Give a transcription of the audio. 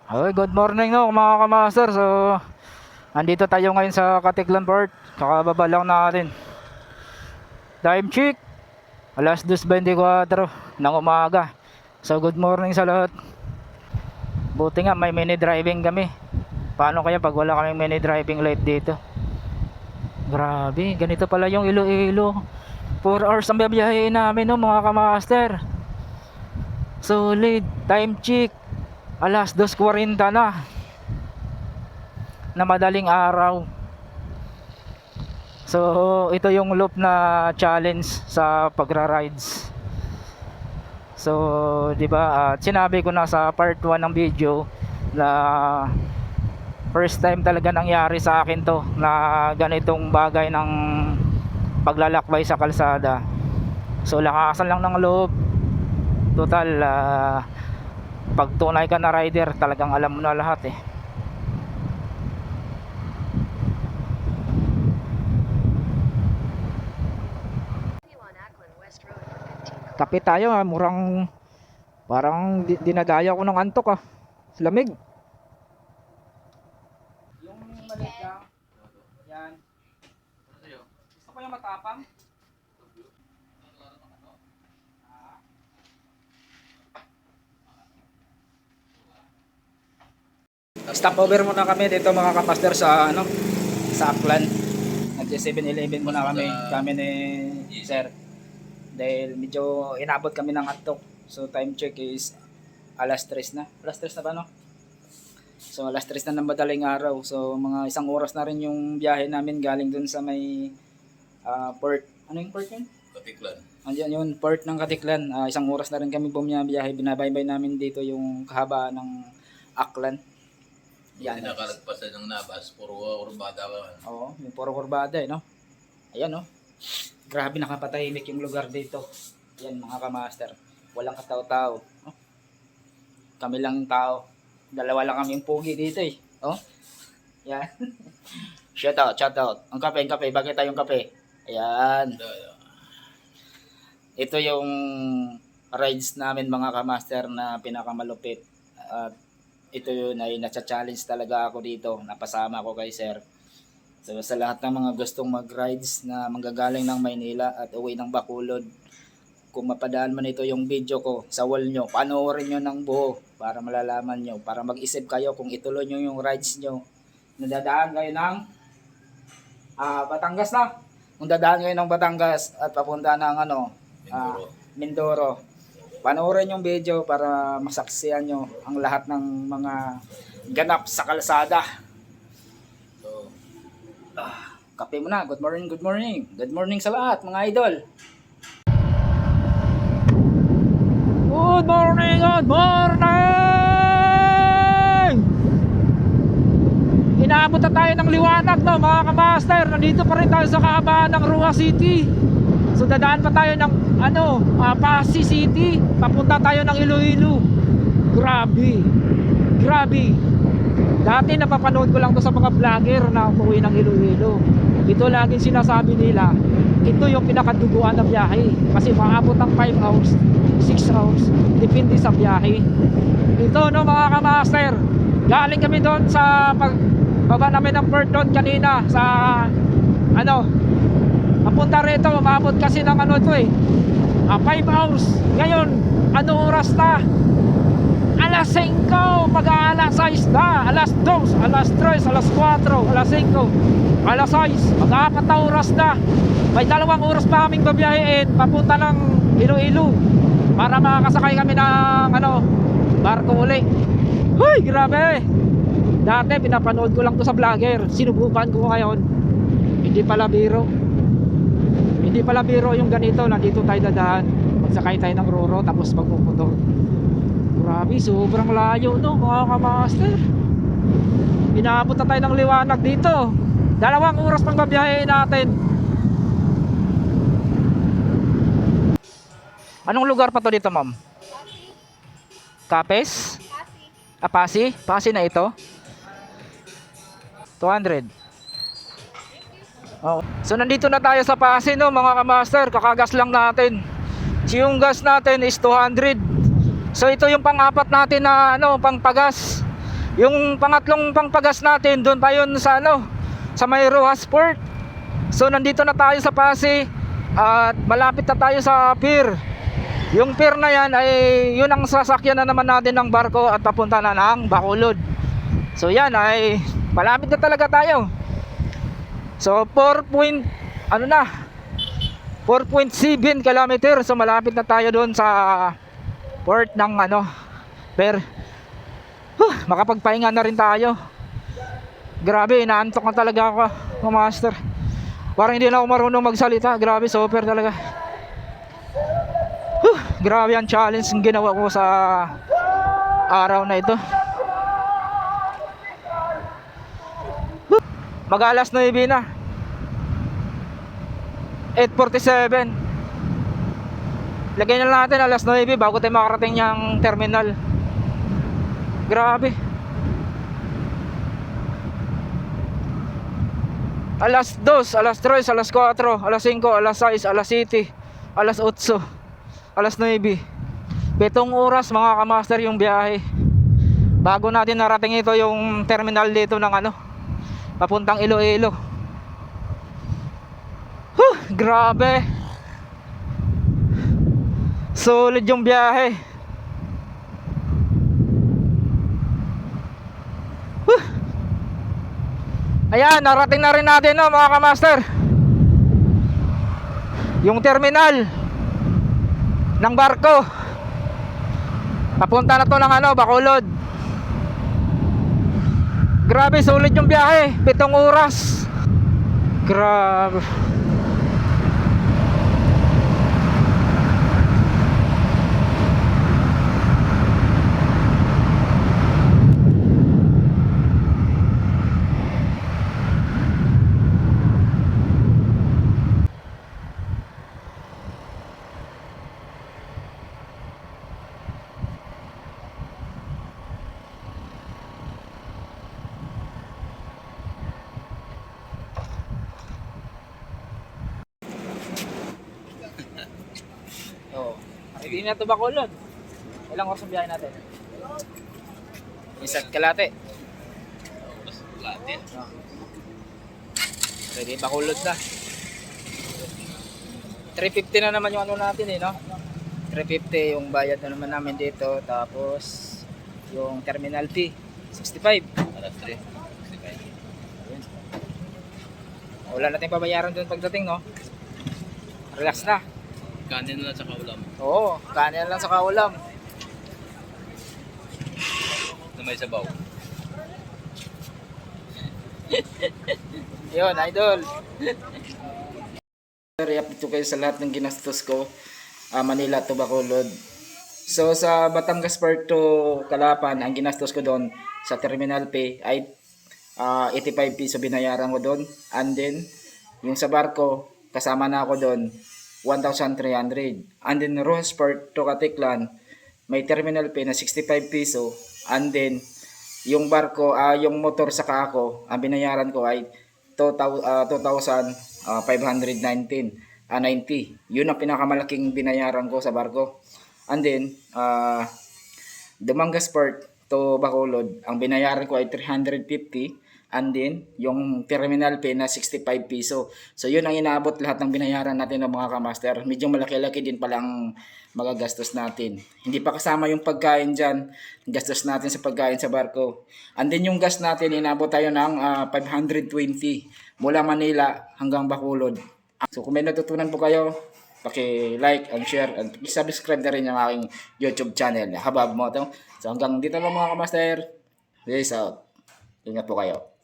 Okay, good morning no mga kamaster. So, andito tayo ngayon sa Katiklan Port. Kakababa lang natin. Time check, alas 2:24 ng umaga. So, good morning sa lahat. Buti nga may mini driving kami. Paano kaya pag wala kaming mini driving light dito? Grabe, ganito pala yung Iloilo. 4 hours ang biyahe namin no mga kamaster. Solid, time check, alas 2:40 na madaling araw. So, ito yung loop na challenge sa pagra-rides. So, 'di ba? At sinabi ko na sa part 1 ng video na first time talaga nangyari sa akin 'to na ganitong bagay ng paglalakbay sa kalsada. So, lakasan lang ng loob. Total pag tunay ka na rider, talagang alam mo na lahat eh. Kape tayo murang parang dinadaya ko ng antok lamig. Yung maliit lang. Yan. Gusto ko yung matapang. Stopover muna kami dito mga kamaster sa sa Aklan. Nag 7-Eleven muna kami ni Sir. Dahil medyo inabot kami ng antok. So time check is alas 3 na. Alas 3 na ba no? So alas 3 na ng madaling araw. So mga isang oras na rin yung biyahe namin galing dun sa may port. Ano yung port yun? Katiklan. Andiyan yung port ng Katiklan. Isang oras na rin kami bumiyahe. Binabaybay namin dito yung kahabaan ng Aklan. Yan. Nakalagpasan ng Nabas, puro kurbada ka. Oo, yung puro kurbada no? Ayan no? Grabe nakapatahimik yung lugar dito. Yan mga kamaster. Walang katao-tao. Oh. Kami lang yung tao. Dalawa lang kami yung pugi dito eh. Oh. Yan. Shout out. Ang kape. Bakit tayong kape? Ayan. Ito yung rides namin mga kamaster na pinakamalupit. At ito yun ay nasa-challenge talaga ako dito. Napasama ko kay Sir. So sa lahat ng mga gustong mag-rides na manggagaling ng Maynila at uwi ng Bacolod, kung mapadaan man ito yung video ko sa wall nyo, panoorin nyo ng buo para malalaman nyo, para mag-isip kayo kung ituloy nyo yung rides nyo. Nadadaan kayo ng Batangas na. Kung dadaan kayo ng Batangas at papunta ng Mindoro. Panoorin yung video para masaksihan nyo ang lahat ng mga ganap sa kalsada. Kape muna. Good morning. Good morning sa lahat mga idol. Good morning. Inaabot na tayo ng liwanag no mga kamaster. Nandito pa rin tayo sa kahabaan ng Rua City. So dadaan pa tayo ng Pasig City. Papunta tayo ng Iloilo. Grabe. Dati napapanood ko lang to sa mga vlogger na umuwi ng Iloilo. Ito laging sinasabi nila, ito yung pinakaduguan ng biyahe. Kasi maabot ng 5 hours, 6 hours, depende sa biyahe. Ito no mga kamaster, galing kami doon sa pagbaba namin ng port doon kanina sa papunta rito, maabot kasi ng 5 hours. Ngayon, oras na? Alas 5, mag-aalas 6 na, alas 2, alas 3, alas 4, alas 5, alas 6, mag-4 na oras na. May 2 oras pa kaming babiyahin papunta ng Iloilo para makakasakay kami ng barko uli. Huy, grabe. Dati pinapanood ko lang to sa vlogger, sinubukan ko ngayon. Hindi pala biro yung ganito. Nandito tayo dadaan, magsakay tayo ng Roro tapos magpupunto. Grabe, sobrang layo no mga kamaster. Inaabot na tayo ng liwanag dito. 2 oras pang babiyahin natin. Anong lugar pa to dito ma'am? Capes? Pasig? Pasig na ito? 200. Oh. So nandito na tayo sa Pasig no mga kamaster. Kakagas lang natin. Yung gas natin is 200. So ito yung pang-apat natin na pangpagas. Yung pangatlong pangpagas natin, doon pa yun sa ano, sa may Rojas Port. So nandito na tayo sa Pasig at malapit na tayo sa pier. Yung pier na yan ay yun ang sasakyan na naman natin ng barko at papunta na ng Bacolod. So yan ay malapit na talaga tayo. So 4.7 kilometer. So malapit na tayo doon sa port ng ano, pier. Makapagpahinga na rin tayo. Grabe, inaantok na talaga ako, mga master. Parang hindi na ako marunong magsalita. Grabe, super talaga. Grabe ang challenge yung ginawa ko sa araw na ito. Mag-alas 9 na. 8:47. Lagyan na natin alas 9 bago tayo makarating yung terminal. Grabe. Alas 2, alas 3, alas 4, alas 5, alas 6, alas 7, alas 8, alas 9. 7 oras mga kamaster yung biyahe. Bago natin narating ito yung terminal dito ng ano, papuntang Iloilo. Grabe. Solid yung biyahe. Ayan, narating na rin natin no, mga kamaster, yung terminal ng barko. Papunta na to ng ano, Bacolod. Grabe, sulit yung biyahe. 7 oras. Grabe. Hindi na ito Bacolod. Ilang oras ang biyahe natin? Isa't kalate. Mas lahat Pwede Bacolod na. 350 na naman yung ano natin eh, no? 350 yung bayad na naman namin dito. Tapos yung terminal fee 65. Alas 3. Wala natin pabayaran doon pagdating, no? Relax na. Kanin na lang sa kaulam. Oo, kanin lang sa kaulam. Na may sabaw. Yun, idol. I-update ko kayo sa lahat ng ginastos ko. Manila to Bacolod. So sa Batangas Port to Calapan, ang ginastos ko doon sa terminal pay ay 85 piso binayaran ko doon. And then, yung sa barko, kasama na ako doon, 1,300. And then, Rojas Port to Katiklan, may terminal fee na 65 piso. And then, yung barko, yung motor sa ako, ang binayaran ko ay 2,590. Yun ang pinakamalaking binayaran ko sa barko. And then, Dumangas Port to Bacolod, ang binayaran ko ay 350. And then, yung terminal fee na 65 piso. So, yun ang inaabot lahat ng binayaran natin ng mga kamaster. Medyo malaki-laki din palang magagastos natin. Hindi pa kasama yung pagkain dyan. Gastos natin sa pagkain sa barko. And then, yung gas natin, inaabot tayo ng 520 mula Manila hanggang Bacolod. So, kung may natutunan po kayo, paki-like and share and subscribe na rin yung aking YouTube channel. Habab mo ito. So, hanggang dito lang mga kamaster. Peace out. Ingat po kayo.